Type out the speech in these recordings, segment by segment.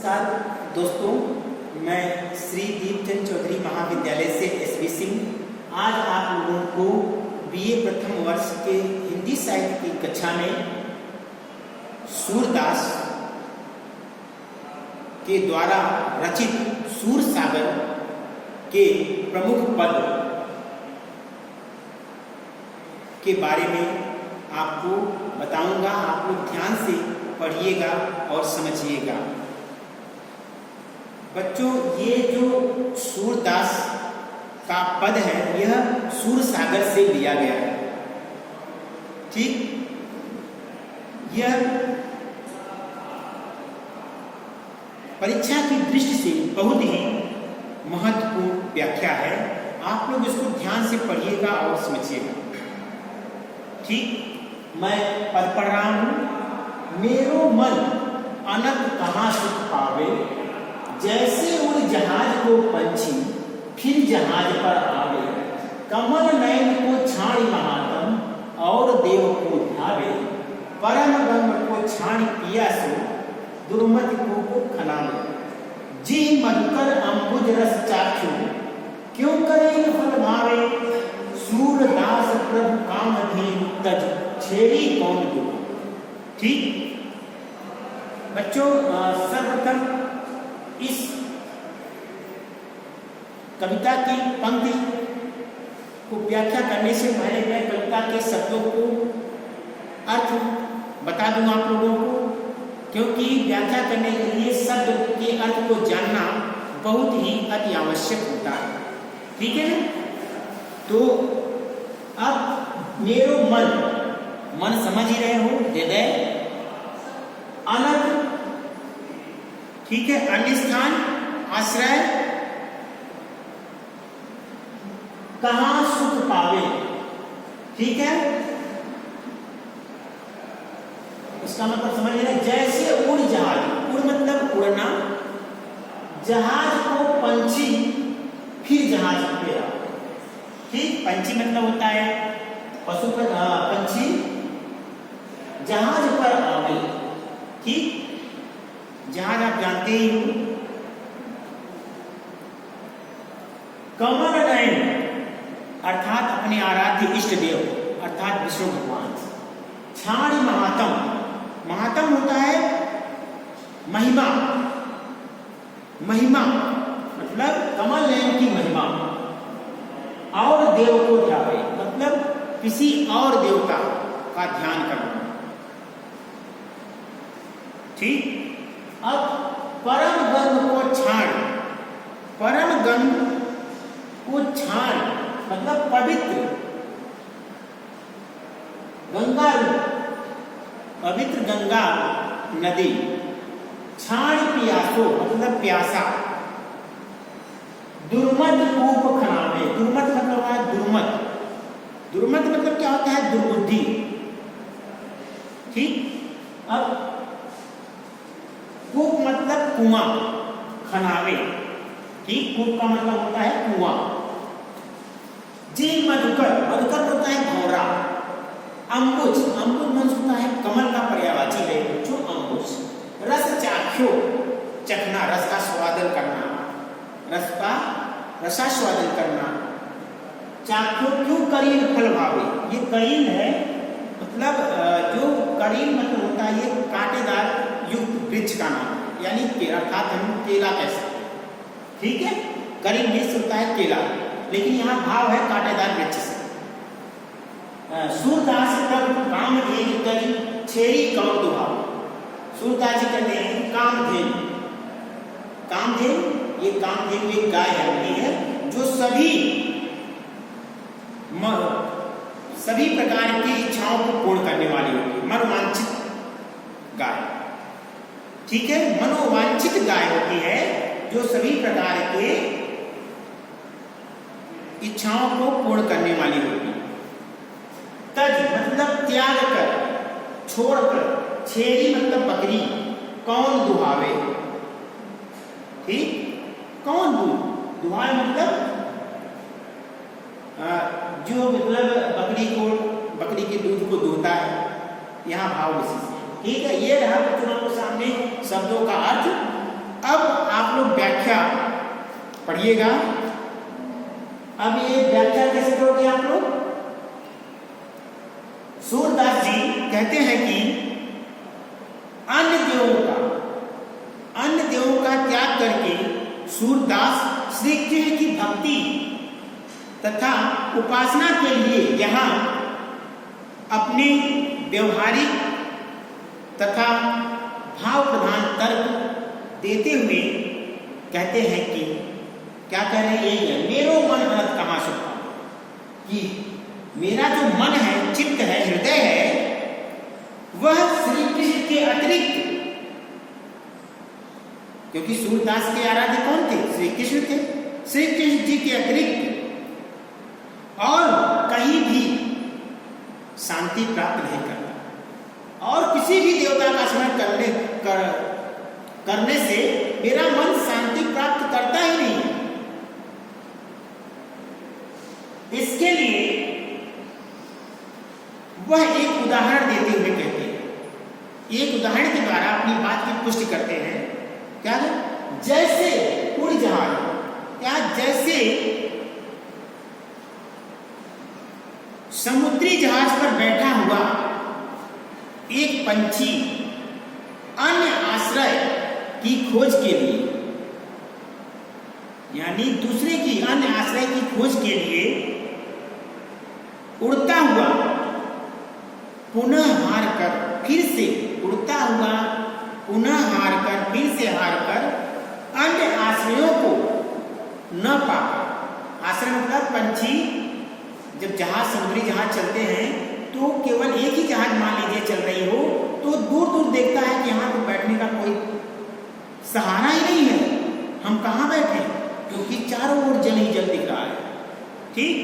नमस्कार दोस्तों, मैं श्री दीपचंद चौधरी महाविद्यालय से एसवी सिंह आज आप लोगों को बीए प्रथम वर्ष के हिंदी साहित्य की कक्षा में सूरदास के द्वारा रचित सूरसागर के प्रमुख पद के बारे में आपको बताऊंगा। आप लोग ध्यान से पढ़िएगा और समझिएगा। बच्चों, ये जो सूरदास का पद है यह सूरसागर से लिया गया है। ठीक, यह परीक्षा की दृष्टि से बहुत ही महत्वपूर्ण व्याख्या है। आप लोग इसको ध्यान से पढ़िएगा और समझिएगा। ठीक, मैं पद पढ़ रहा हूं। मेरो मन अनक कहाँ सुख पावे, जैसे उड़ जहाज को पंछी फिर जहाज पर आवे। कमल नयन को छाणी महात्म और देव को ध्यावे। परम गंग को छाणी पियासो दुर्मति को खनावे। जी मधुकर अंबुज रस चाख्यो क्यों करे फल भावे। सूरदास प्रभु कामधेनु तज छेड़ी कौन दो। ठीक बच्चों, सर्वप्रथम इस कविता की पंक्ति को व्याख्या करने से पहले मैं कविता के शब्दों को अर्थ बता दूंगा आप लोगों को, क्योंकि व्याख्या करने के लिए शब्द के अर्थ को जानना बहुत ही अति आवश्यक होता है। ठीक है, तो अब मेरो मन समझ ही रहे हो, हृदय। अनक, ठीक है, अन्य स्थान, आश्रय। कहां सुख पावे, ठीक है, इसका मतलब समझ रहे। जैसे उड़ जहाज, उड़ मतलब उड़ना, जहाज को पंछी फिर जहाज पे। ठीक, पंछी मतलब होता है पशु पर, पंछी जहाज पर आवे। ठीक, जहाज आप जानते ही हो। कमल नयन अर्थात अपने आराध्य इष्ट देव अर्थात विष्णु भगवान। छाणी महात्म, महात्म होता है महिमा, महिमा मतलब कमल नयन की महिमा। और देव को ध्यावे मतलब किसी और देवता का ध्यान करना। ठीक, अब परम गंग को छाण, परम गंग को छाण मतलब पवित्र गंगा, पवित्र गंगा नदी। छाण पियासो मतलब प्यासा। दुर्मत कूप खनावे, दुर्मत मतलब है दुर्मत। दुर्मत मतलब क्या होता है, दुर्बुद्धि। ठीक, अब कूप मतलब कुआं, खनावे। ठीक, कूप का मतलब होता है कुआं। जी मधुकर, मधुकर होता है भौरा। अंबुज, अंबुज मतलब होता है कमल का पर्यायवाची है जो अंबुज। रस चाख्यो, चखना, रस का स्वादन करना, रस का रसास्वादन करना। चाख्यो क्यों करीन फल भावे, ये करीन है मतलब जो करीन मतलब होता है ये कांटेदार युक्त वृक्ष का नाम, यानी केला, अर्थात हम केला कह सकते हैं। ठीक है, करीन वृक्ष होता है केला, लेकिन यहाँ भाव है कांटेदार वृक्ष से। सूरदास प्रभु कामधेनु तज छेड़ी कौन दो। सूरदास जी कहते हैं कामधेनु, कामधेनु, ये कामधेनु एक गाय होती है जो सभी प्रकार की इच्छाओं को पूर्ण करने वाली होती है, मनोवांछित गाय। ठीक है, मनोवांछित गाय होती है जो सभी प्रकार के इच्छाओं को पूर्ण करने वाली होती है। तज मतलब त्याग कर, छोड़कर। छेड़ी मतलब बकरी। कौन दुहावे, ठीक, कौन दुहाए मतलब जो मतलब बकरी के दूध को दुहता है, यहाँ भाव विशेष। ठीक है, ये रहा बच्चों आपके सामने शब्दों का अर्थ। व्याख्या पढ़िएगा। अब ये व्याख्या कैसे करोगे आप लोग? सूरदास जी कहते हैं कि अन्य देवों का त्याग करके सूरदास श्री कृष्ण की भक्ति तथा उपासना के लिए यहाँ अपने व्यवहारिक तथा भाव प्रधान तर्क देते हुए कहते हैं कि क्या कह रहे हैं? यही है, मेरो मन अनंत कहाँ सुखा, कि मेरा जो मन है, चित्त है, हृदय है, वह श्री कृष्ण के अतिरिक्त, क्योंकि सूरदास के आराध्य कौन थे? श्री कृष्ण थे। श्री कृष्ण जी के अतिरिक्त और कहीं भी शांति प्राप्त नहीं करता, और किसी भी देवता का स्मरण करने से मेरा मन शांति प्राप्त करता ही नहीं। इसके लिए वह एक उदाहरण देते हुए कहते हैं, एक उदाहरण के द्वारा अपनी बात की पुष्टि करते हैं। क्या है? जैसे उड़ जहाज या जैसे समुद्री जहाज पर बैठा हुआ एक पंछी अन्य आश्रय की खोज के लिए, यानी दूसरे की अन्य आश्रय की खोज के लिए उड़ता हुआ पुनः हार कर फिर से उड़ता हुआ पुनः हार कर फिर से हार कर अन्य आश्रयों को न पा, आश्रय मतलब पंछी जब जहाज समुद्री जहाज चलते हैं तो केवल एक ही जहाज मान लीजिए चल रही हो तो दूर दूर देखता है कि यहाँ तो बैठने का कोई सहारा ही नहीं है, हम कहाँ बैठे, क्योंकि चारों ओर जल ही जल दिख रहा है। ठीक,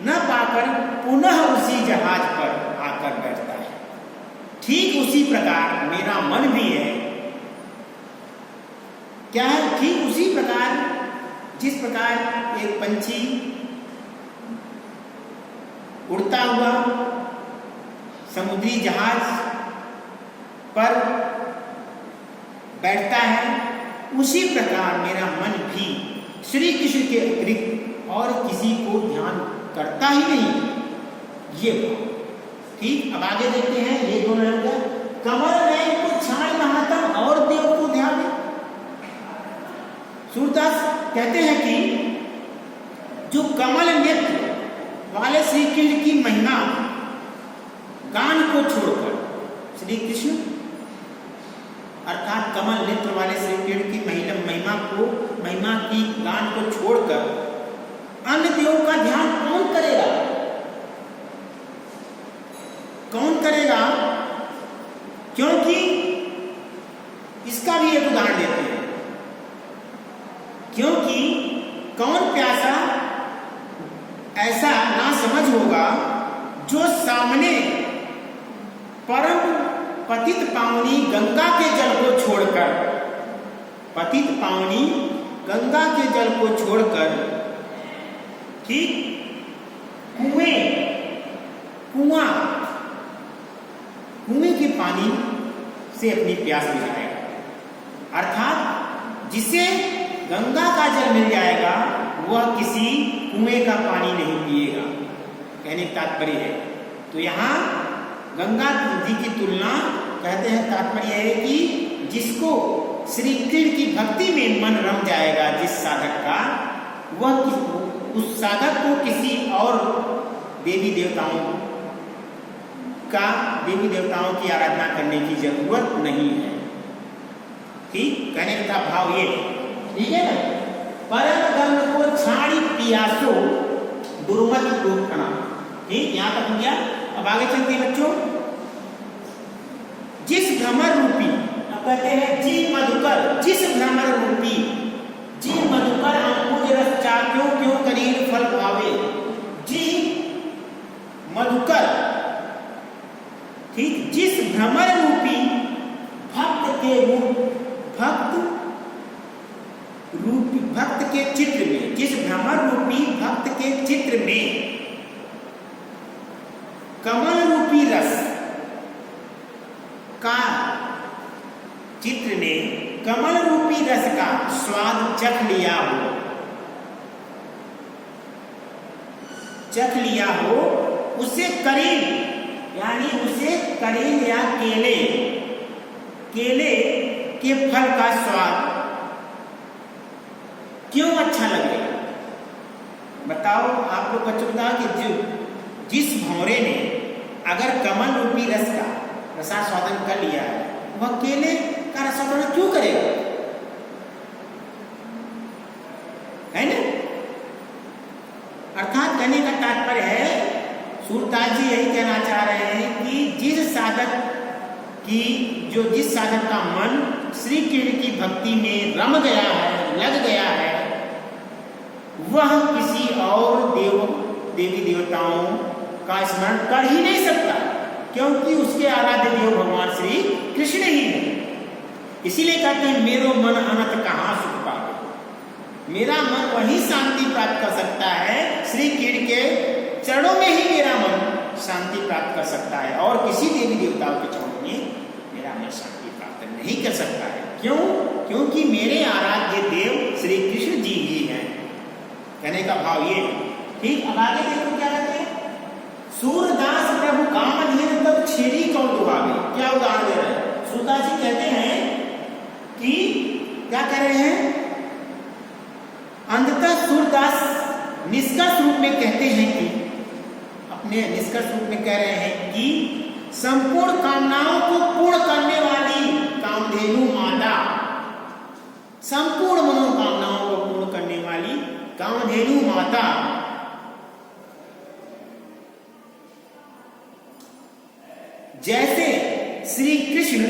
न पाकर पुनः उसी जहाज पर आकर बैठता है। ठीक उसी प्रकार मेरा मन भी है। क्या है? ठीक उसी प्रकार जिस प्रकार एक पंछी उड़ता हुआ समुद्री जहाज पर बैठता है, उसी प्रकार मेरा मन भी श्री कृष्ण के अतिरिक्त और किसी को ध्यान करता ही नहीं। ये ठीक। अब आगे देखते हैं, ये दोनों हो गया। कमल नयन को छाड़ महात्म और देव को ध्यान दे। सूरदास कहते हैं कि जो कमल नेत्र वाले श्री कृष्ण की महिमा गान को छोड़कर, श्री कृष्ण अर्थात कमल नेत्र वाले श्री कृष्ण की महिमा की गान को छोड़कर अन्य देवों का ध्यान कौन करेगा? कौन करेगा? क्योंकि इसका भी एक उदाहरण देते हैं। क्योंकि कौन प्यासा ऐसा ना समझ होगा जो सामने परम पतित पावनी गंगा के जल को छोड़कर, पतित पावनी गंगा के जल को छोड़कर, ठीक, कुएं के पानी से अपनी प्यास बुझाएगा। अर्थात जिसे गंगा का जल मिल जाएगा वह किसी कुएं का पानी नहीं पिएगा, कहने का तात्पर्य है। तो यहाँ गंगा जी की तुलना कहते हैं, तात्पर्य है कि जिसको श्री कृष्ण की भक्ति में मन रम जाएगा जिस साधक का, वह उस साधक को किसी और देवी देवताओं की आराधना करने की जरूरत नहीं है। ठीक, कहने का भाव ये, ठीक है ना। परम गंग को छाड़ी पियासो दुर्मत रोकना। ठीक, यहां तक हो गया। अब आगे चलते हैं बच्चों। जिस भ्रमर रूपी, अब कहते हैं जी मधुकर, जिस भ्रमर रूपी जी मधुकर अंकुज रस चाक्यों क्यों करीब फल भावे। जी मधुकर, ठीक, जिस भ्रमर रूपी भक्त के चित्र में, जिस भ्रमर रूपी भक्त के चित्र में कमल रूपी रस का, चित्र में कमल रूपी रस का स्वाद चख लिया हो उसे करील, यानी उसे करील या केले के फल का स्वाद क्यों अच्छा लगेगा? बताओ आप लोग बच्चों, बताओ कि जिस भंवरे ने अगर कमल रूपी रस का रसास्वादन कर लिया है, वह केले का रसास्वादन क्यों करेगा? है ना? अर्थात कहने का तात्पर्य है, सूरदास जी यही कहना चाह रहे हैं कि जिस साधक का मन श्री कृष्ण की भक्ति में रम गया है, लग गया है, वह किसी और देवी देवताओं का स्मरण कर ही नहीं सकता, क्योंकि उसके आराध्य देव भगवान श्री कृष्ण ही है। इसीलिए कहते हैं मेरो मन अनंत कहाँ सुख पावे। मेरा मन वही शांति प्राप्त कर सकता है, श्री कृष्ण के चरणों में ही मेरा मन शांति प्राप्त कर सकता है, और किसी देवी देवताओं के चरणों में मेरा मन शांति प्राप्त नहीं कर सकता है। क्यों? क्योंकि मेरे आराध्य देव श्री कृष्ण जी ही हैं। कहने का भाव ये है। ठीक, अब आगे देखो क्या कहते हैं, सूरदास प्रभु कामधेन तब छेड़ी कौन दुहावे। क्या उदाहरण दे रहे हैं? सूरदास जी कहते हैं कि क्या कह रहे हैं, अंततः सूरदास निष्कर्ष रूप में कहते हैं कि अपने निष्कर्ष रूप में कह रहे हैं कि संपूर्ण कामनाओं को पूर्ण करने वाली कामधेनु माता, संपूर्ण मनोकामनाओं को पूर्ण करने वाली कामधेनु माता जैसे श्री कृष्ण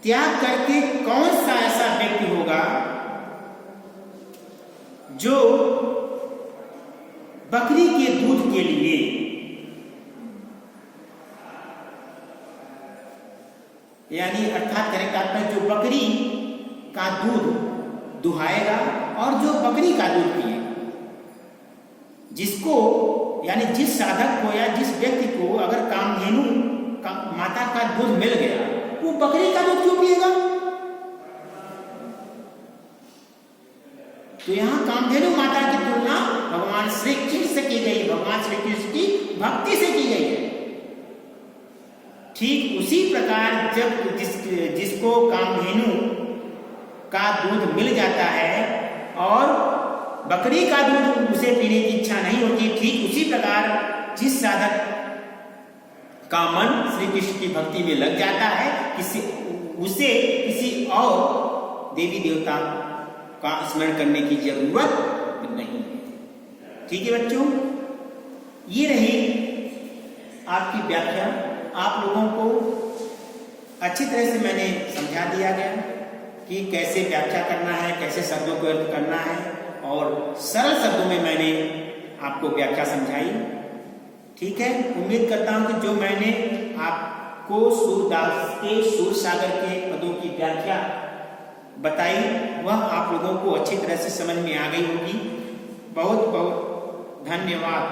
त्याग करके कौन सा ऐसा व्यक्ति होगा जो बकरी के दूध के लिए यानी अर्थात कहने का तात्पर्य जो बकरी का दूध दुहाएगा और जो बकरी का दूध पिएगा, जिसको यानी जिस साधक को या जिस व्यक्ति को अगर कामधेनु माता का दूध मिल गया, वो बकरी का दूध क्यों पिएगा? तो यहां कामधेनु माता की तुलना भगवान श्री कृष्ण से की गई, भगवान श्री कृष्ण की भक्ति से की गई है। ठीक उसी प्रकार जब जिसको कामधेनु का दूध मिल जाता है और बकरी का दूध उसे पीने की इच्छा नहीं होती, ठीक उसी प्रकार जिस साधक का मन श्री कृष्ण की भक्ति में लग जाता है, उसे किसी और देवी देवता का स्मरण करने की जरूरत नहीं है। ठीक है बच्चों, ये रही आपकी व्याख्या। आप लोगों को अच्छी तरह से मैंने समझा दिया गया कि कैसे व्याख्या करना है, कैसे शब्दों को अर्थ करना है, और सरल शब्दों में मैंने आपको व्याख्या समझाई। ठीक है, उम्मीद करता हूं कि जो मैंने आपको सूरदास के सूरसागर के पदों की व्याख्या बताई वह आप लोगों को अच्छी तरह से समझ में आ गई होगी। बहुत बहुत धन्यवाद।